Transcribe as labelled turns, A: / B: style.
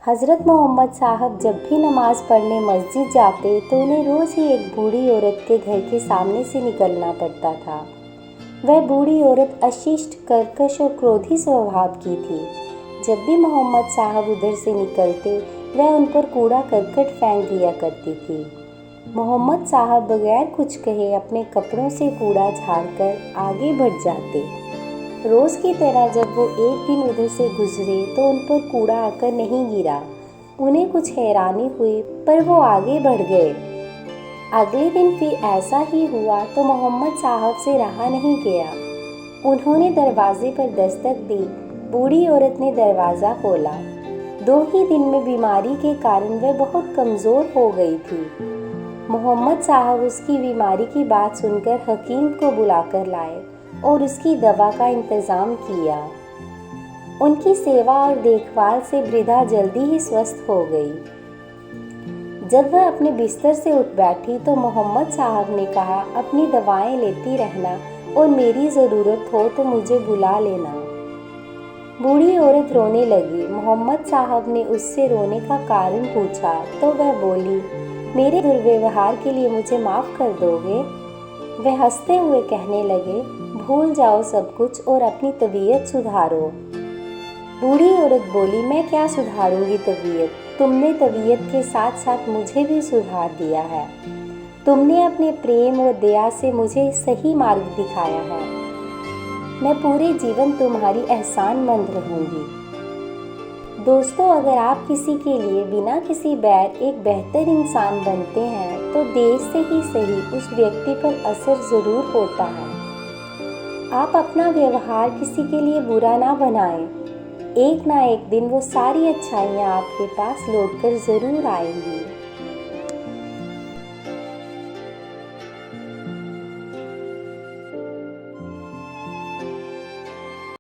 A: हज़रत मोहम्मद साहब जब भी नमाज़ पढ़ने मस्जिद जाते तो उन्हें रोज़ ही एक बूढ़ी औरत के घर के सामने से निकलना पड़ता था। वह बूढ़ी औरत अशिष्ट, कर्कश और क्रोधी स्वभाव की थी। जब भी मोहम्मद साहब उधर से निकलते वह उन पर कूड़ा करकट फेंक दिया करती थी। मोहम्मद साहब बगैर कुछ कहे अपने कपड़ों से कूड़ा झाड़कर आगे बढ़ जाते। रोज़ की तरह जब वो एक दिन उधर से गुजरे तो उन पर कूड़ा आकर नहीं गिरा। उन्हें कुछ हैरानी हुई, पर वो आगे बढ़ गए। अगले दिन फिर ऐसा ही हुआ तो मोहम्मद साहब से रहा नहीं गया। उन्होंने दरवाजे पर दस्तक दी। बूढ़ी औरत ने दरवाज़ा खोला। 2 ही दिन में बीमारी के कारण वह बहुत कमज़ोर हो गई थी। मोहम्मद साहब उसकी बीमारी की बात सुनकर हकीम को बुलाकर लाए और उसकी दवा का इंतज़ाम किया। उनकी सेवा और देखभाल से वृद्धा जल्दी ही स्वस्थ हो गई। जब वह अपने बिस्तर से उठ बैठी तो मोहम्मद साहब ने कहा, अपनी दवाएं लेती रहना और मेरी ज़रूरत हो तो मुझे बुला लेना। बूढ़ी औरत रोने लगी। मोहम्मद साहब ने उससे रोने का कारण पूछा तो वह बोली, मेरे दुर्व्यवहार के लिए मुझे माफ़ कर दोगे? वह हंसते हुए कहने लगे, भूल जाओ सब कुछ और अपनी तबीयत सुधारो। बूढ़ी औरत बोली, मैं क्या सुधारूंगी तबीयत? तुमने तबीयत के साथ साथ मुझे भी सुधार दिया है। तुमने अपने प्रेम और दया से मुझे सही मार्ग दिखाया है। मैं पूरे जीवन तुम्हारी एहसानमंद रहूंगी। दोस्तों, अगर आप किसी के लिए बिना किसी बैर एक बेहतर इंसान बनते हैं तो देर से ही सही उस व्यक्ति पर असर ज़रूर होता है। आप अपना व्यवहार किसी के लिए बुरा ना बनाएं। एक ना एक दिन वो सारी अच्छाइयाँ आपके पास लौटकर ज़रूर आएंगी।